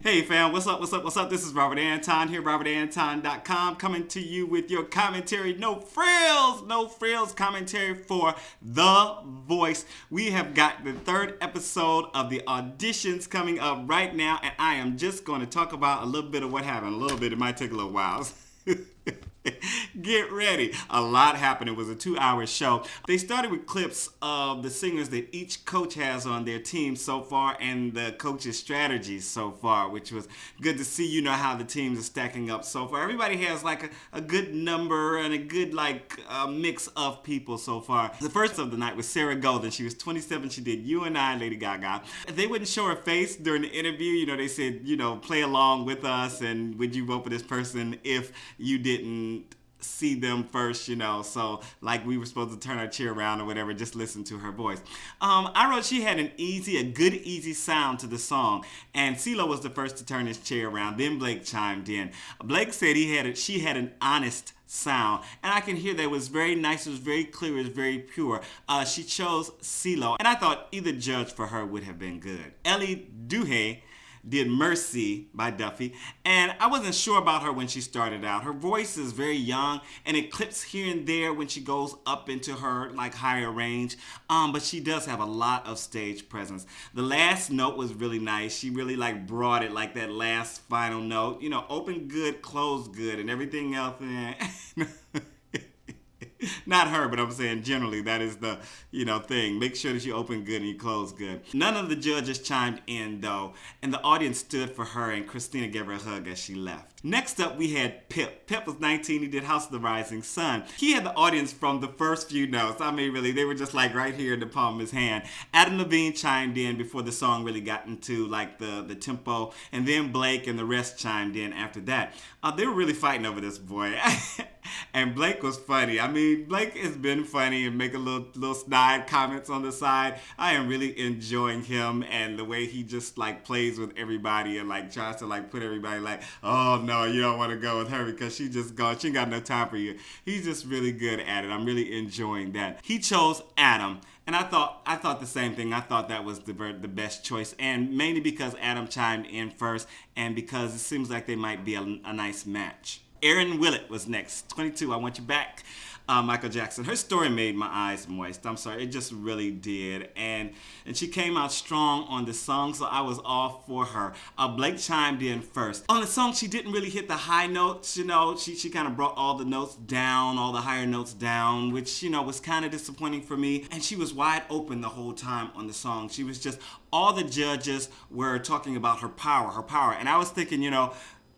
Hey fam, what's up, what's up, what's up? This is Robert Anton here, robertanton.com, coming to you with your commentary, no frills commentary for The Voice. We have got the third episode of the auditions coming up right now, and I am just going to talk about a little bit of what happened. A little bit, it might take a little while. Get ready. A lot happened. It was a 2-hour show. They started with clips of the singers that each coach has on their team so far and the coach's strategies so far, which was good to see, how the teams are stacking up so far. Everybody has like a good number and a good mix of people so far. The first of the night was Sarah Golden. She was 27. She did You and I, Lady Gaga. They wouldn't show her face during the interview. They said, play along with us and would you vote for this person if you didn't see them first, so like we were supposed to turn our chair around or whatever, just listen to her voice. I wrote she had a good easy sound to the song, and Ceelo was the first to turn his chair around. Then Blake chimed in. Blake said she had an honest sound, and I can hear that it was very nice, it was very clear, it was very pure. She chose Ceelo, and I thought either judge for her would have been good. Elley Duhe did Mercy by Duffy, and I wasn't sure about her when she started out. Her voice is very young, and it clips here and there when she goes up into her higher range, but she does have a lot of stage presence. The last note was really nice. She really brought it, that last final note, open good, close good, and everything else. Not her, but I'm saying generally that is the, thing. Make sure that you open good and you close good. None of the judges chimed in though, and the audience stood for her, and Xtina gave her a hug as she left. Next up, we had Pip. Pip was 19. He did House of the Rising Sun. He had the audience from the first few notes. I mean, really, they were just right here in the palm of his hand. Adam Levine chimed in before the song really got into the tempo, and then Blake and the rest chimed in after that. They were really fighting over this boy. And Blake was funny. I mean, Blake has been funny and make a little snide comments on the side. I am really enjoying him and the way he just plays with everybody and tries to put everybody oh no, you don't want to go with her because she just gone. She ain't got no time for you. He's just really good at it. I'm really enjoying that. He chose Adam. And I thought the same thing. I thought that was the best choice, and mainly because Adam chimed in first, and because it seems like they might be a nice match. Erin Willett was next. 22, I Want You Back. Michael Jackson. Her story made my eyes moist. I'm sorry, it just really did. And she came out strong on the song, so I was all for her. Blake chimed in first. On the song, she didn't really hit the high notes, She kind of brought all the notes down, all the higher notes down, which, was kind of disappointing for me. And she was wide open the whole time on the song. She was just, all the judges were talking about her power. And I was thinking,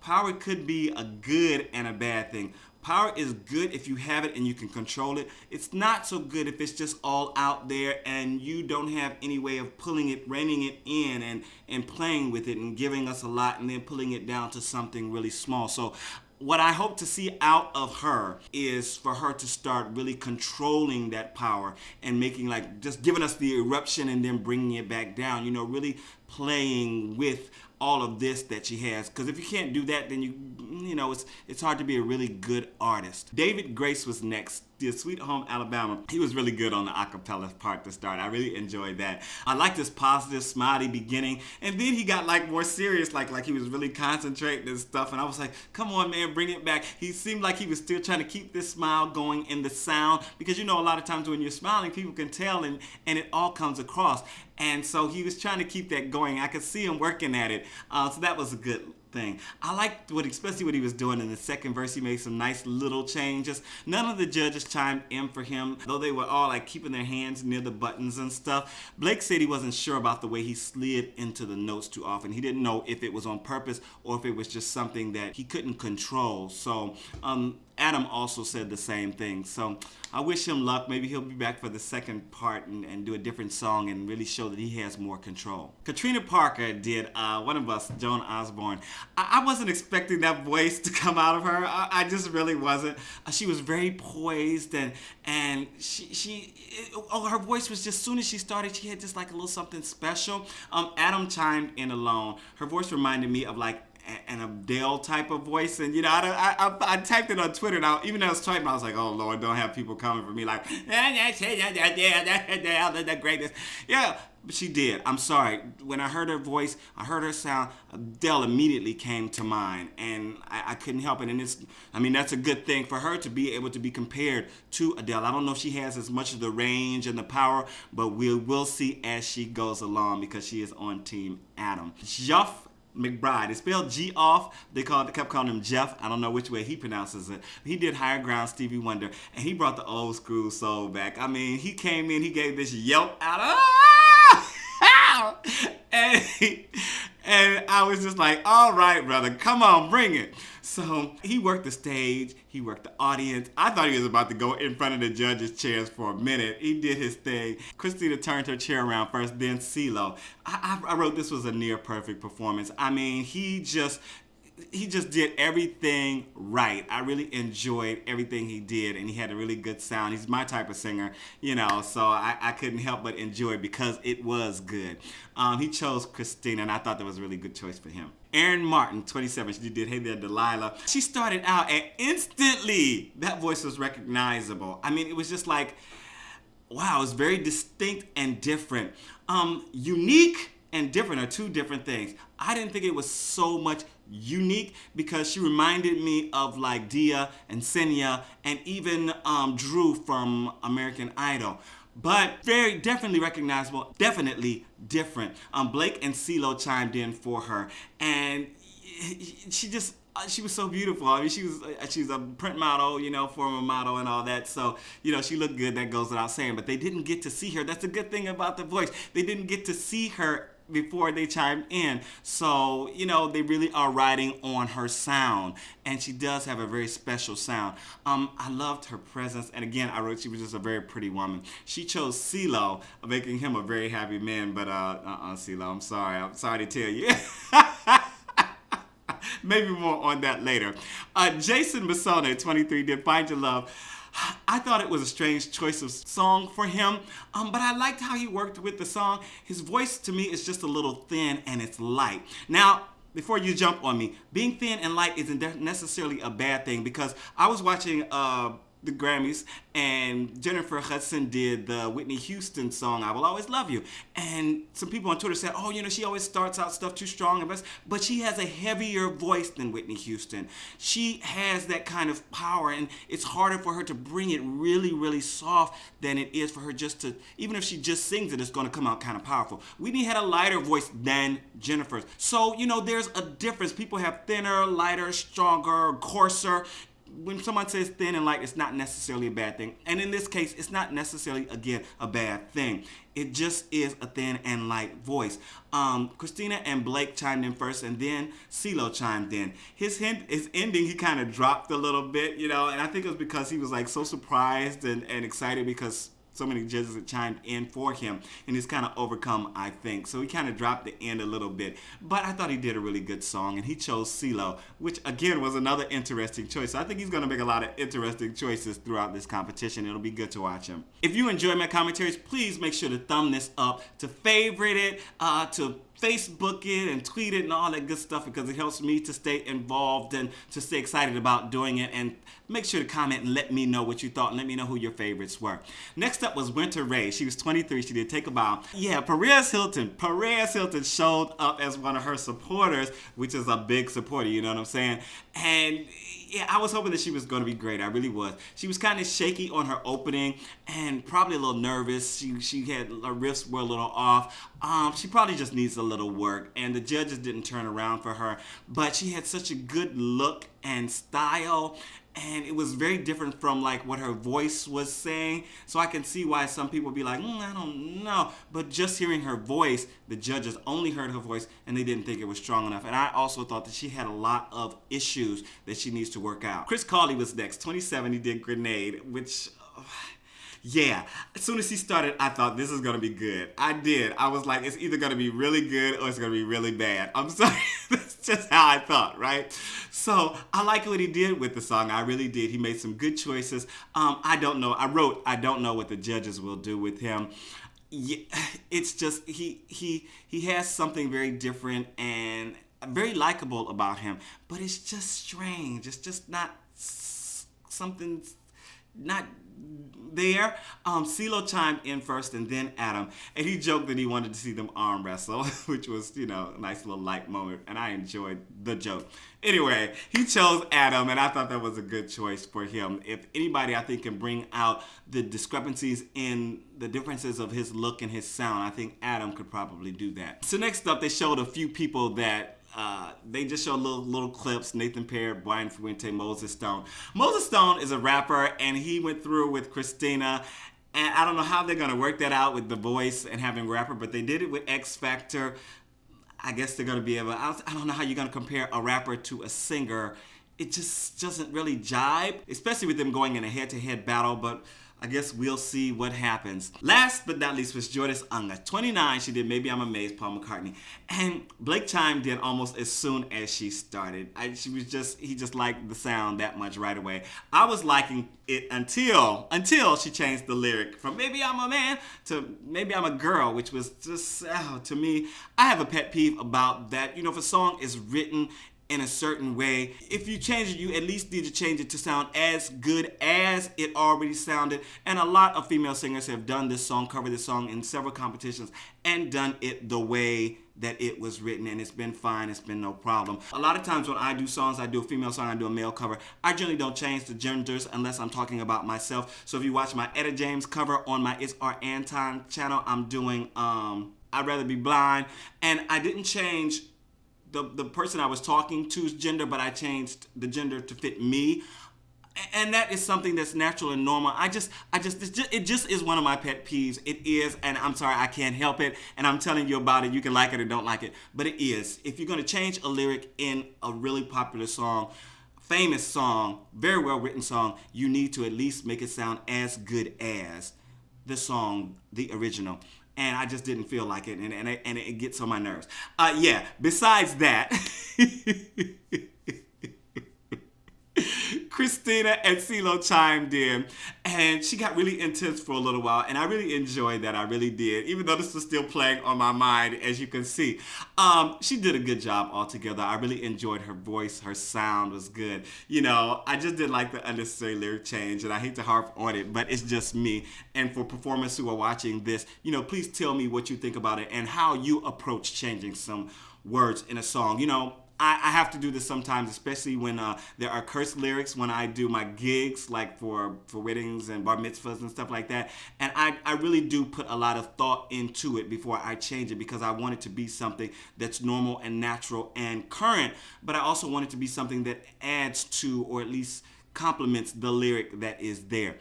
power could be a good and a bad thing. Power is good if you have it and you can control it. It's not so good if it's just all out there and you don't have any way of pulling it, reining it in and playing with it and giving us a lot and then pulling it down to something really small. So what I hope to see out of her is for her to start really controlling that power and making just giving us the eruption and then bringing it back down, really playing with all of this that she has, because if you can't do that, then it's hard to be a really good artist. David Grace was next. The Sweet Home Alabama. He was really good on the acapella part to start. I really enjoyed that. I liked his positive, smiley beginning, and then he got more serious, like he was really concentrating and stuff. And I was like, "Come on, man, bring it back." He seemed like he was still trying to keep this smile going in the sound, because a lot of times when you're smiling, people can tell, and it all comes across. And so he was trying to keep that going. I could see him working at it. So that was a good thing. I liked especially what he was doing in the second verse. He made some nice little changes. None of the judges chimed in for him, though they were all keeping their hands near the buttons and stuff. Blake said he wasn't sure about the way he slid into the notes too often. He didn't know if it was on purpose or if it was just something that he couldn't control. So Adam also said the same thing. So I wish him luck. Maybe he'll be back for the second part and do a different song and really show that he has more control. Katrina Parker did One of Us, Joan Osborne. I wasn't expecting that voice to come out of her. I just really wasn't. She was very poised, and her voice was just, as soon as she started, she had just a little something special. Adam chimed in alone. Her voice reminded me of and Adele type of voice. And, I typed it on Twitter. Now, even though I was typing, I was like, oh, Lord, don't have people coming for me like, that's the greatest. Yeah, but she did. I'm sorry. When I heard her voice, I heard her sound, Adele immediately came to mind. And I couldn't help it. And that's a good thing for her to be able to be compared to Adele. I don't know if she has as much of the range and the power, but we'll see as she goes along because she is on Team Adam. Geoff McBride. It's spelled Geoff. They kept calling him Geoff. I don't know which way he pronounces it. He did Higher Ground, Stevie Wonder, and he brought the old school soul back. I mean, he came in, he gave this yelp out. And I was just like, all right, brother, come on, bring it. So he worked the stage, he worked the audience. I thought he was about to go in front of the judges' chairs for a minute. He did his thing. Christina turned her chair around first, then Ceelo. I wrote this was a near perfect performance. I mean, he just did everything right. I really enjoyed everything he did, and he had a really good sound. He's my type of singer, so I couldn't help but enjoy it because it was good. He chose Christina, and I thought that was a really good choice for him. Erin Martin, 27, she did Hey There, Delilah. She started out, and instantly, that voice was recognizable. I mean, it was just like, wow, it was very distinct and different. Unique and different are two different things. I didn't think it was so much unique because she reminded me of like Dia and Xtina and even Drew from American Idol. But very definitely recognizable, definitely different. Blake and Ceelo chimed in for her, and she was so beautiful. I mean, she's a print model, former model and all that. So, she looked good. That goes without saying. But they didn't get to see her. That's a good thing about the voice. They didn't get to see her before they chimed in. So, they really are riding on her sound. And she does have a very special sound. I loved her presence. And again, I wrote she was just a very pretty woman. She chose Ceelo, making him a very happy man. But, Ceelo, I'm sorry to tell you. Maybe more on that later. Jason Massone, 23, did Find Your Love. I thought it was a strange choice of song for him, but I liked how he worked with the song. His voice, to me, is just a little thin and it's light. Now, before you jump on me, being thin and light isn't necessarily a bad thing because I was watching the Grammys, and Jennifer Hudson did the Whitney Houston song, I Will Always Love You. And some people on Twitter said, oh, she always starts out stuff too strong, but she has a heavier voice than Whitney Houston. She has that kind of power, and it's harder for her to bring it really, really soft than it is for her just to, even if she just sings it, it's going to come out kind of powerful. Whitney had a lighter voice than Jennifer's. So, there's a difference. People have thinner, lighter, stronger, coarser. When someone says thin and light, it's not necessarily a bad thing. And in this case, it's not necessarily, again, a bad thing. It just is a thin and light voice. Christina and Blake chimed in first, and then Ceelo chimed in. His ending, he kind of dropped a little bit, and I think it was because he was like so surprised and excited because so many judges had chimed in for him, and he's kind of overcome, I think. So he kind of dropped the end a little bit. But I thought he did a really good song, and he chose Ceelo, which, again, was another interesting choice. So I think he's going to make a lot of interesting choices throughout this competition. It'll be good to watch him. If you enjoy my commentaries, please make sure to thumb this up, to favorite it, to Facebook it and tweet it and all that good stuff because it helps me to stay involved and to stay excited about doing it. And make sure to comment and let me know what you thought and let me know who your favorites were. Next up was Winter Ray. She was 23. She did Take a Bow. Yeah, Perez Hilton showed up as one of her supporters, which is a big supporter, you know what I'm saying? And yeah, I was hoping that she was going to be great. I really was. She was kind of shaky on her opening and probably a little nervous. She had her riffs were a little off. She probably just needs a little work, and the judges didn't turn around for her. But she had such a good look and style, and it was very different from like what her voice was saying. So I can see why some people be like, I don't know. But just hearing her voice, the judges only heard her voice and they didn't think it was strong enough. And I also thought that she had a lot of issues that she needs to work out. Cauley was next, 27. He did Grenade, which... yeah, as soon as he started, I thought this is going to be good. I did. I was like, it's either going to be really good or it's going to be really bad. I'm sorry. That's just how I thought, right? So I like what he did with the song. I really did. He made some good choices. I don't know. I don't know what the judges will do with him. Yeah, it's just, he has something very different, and very likable about him, but it's just strange. It's just not something not there. Ceelo chimed in first and then Adam, and he joked that he wanted to see them arm wrestle, which was, a nice little light moment, and I enjoyed the joke. Anyway, he chose Adam, and I thought that was a good choice for him. If anybody, I think, can bring out the discrepancies in the differences of his look and his sound, I think Adam could probably do that. So next up, they showed a few people that they just showed little clips. Nathan Perrett, Bryan Fuente, Moses Stone. Moses Stone is a rapper, and he went through with Xtina. And I don't know how they're going to work that out with the voice and having a rapper, but they did it with X Factor. I guess they're going to be able, I don't know how you're going to compare a rapper to a singer. It just doesn't really jibe, especially with them going in a head-to-head battle, but I guess we'll see what happens. Last but not least was Jordis Unga. 29, she did Maybe I'm Amazed, Paul McCartney. And Blake chimed in almost as soon as she started. He just liked the sound that much right away. I was liking it until she changed the lyric from Maybe I'm a Man to Maybe I'm a Girl, which was just, to me, I have a pet peeve about that. If a song is written in a certain way, if you change it, you at least need to change it to sound as good as it already sounded. And a lot of female singers have done this song, covered this song in several competitions, and done it the way that it was written, and it's been fine, it's been no problem. A lot of times when I do songs, I do a female song, I do a male cover, I generally don't change the genders unless I'm talking about myself. So if you watch my Etta James cover on my It's Our Anton channel, I'm doing I'd Rather Be Blind, and I didn't change the person I was talking to's gender, but I changed the gender to fit me. And that is something that's natural and normal. It just is one of my pet peeves. It is, and I'm sorry, I can't help it. And I'm telling you about it. You can like it or don't like it, but it is. If you're going to change a lyric in a really popular song, famous song, very well written song, you need to at least make it sound as good as the song, the original. And I just didn't feel like it, and it gets on my nerves. Besides that, Xtina and Ceelo chimed in, and she got really intense for a little while, and I really enjoyed that. I really did, even though this was still playing on my mind, as you can see. She did a good job altogether. I really enjoyed her voice. Her sound was good. I just didn't like the unnecessary lyric change, and I hate to harp on it, but it's just me. And for performers who are watching this, please tell me what you think about it and how you approach changing some words in a song. I have to do this sometimes, especially when there are curse lyrics when I do my gigs, like for weddings and bar mitzvahs and stuff like that. And I really do put a lot of thought into it before I change it, because I want it to be something that's normal and natural and current, but I also want it to be something that adds to, or at least complements, the lyric that is there.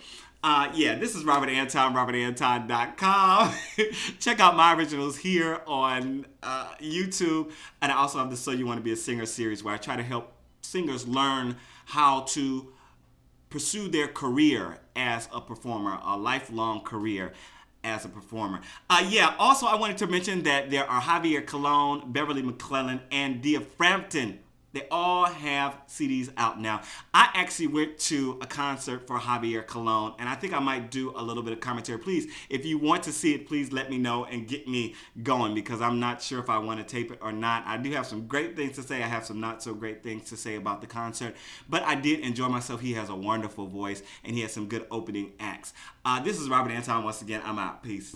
This is Robert Anton, robertanton.com. Check out my originals here on YouTube. And I also have the So You Want to Be a Singer series, where I try to help singers learn how to pursue their career as a performer, a lifelong career as a performer. Also I wanted to mention that there are Javier Colon, Beverly McClellan, and Dia Frampton. They all have CDs out now. I actually went to a concert for Javier Colon, and I think I might do a little bit of commentary. Please, if you want to see it, please let me know and get me going, because I'm not sure if I want to tape it or not. I do have some great things to say. I have some not so great things to say about the concert, but I did enjoy myself. He has a wonderful voice, and he has some good opening acts. This is Robert Anton once again. I'm out. Peace.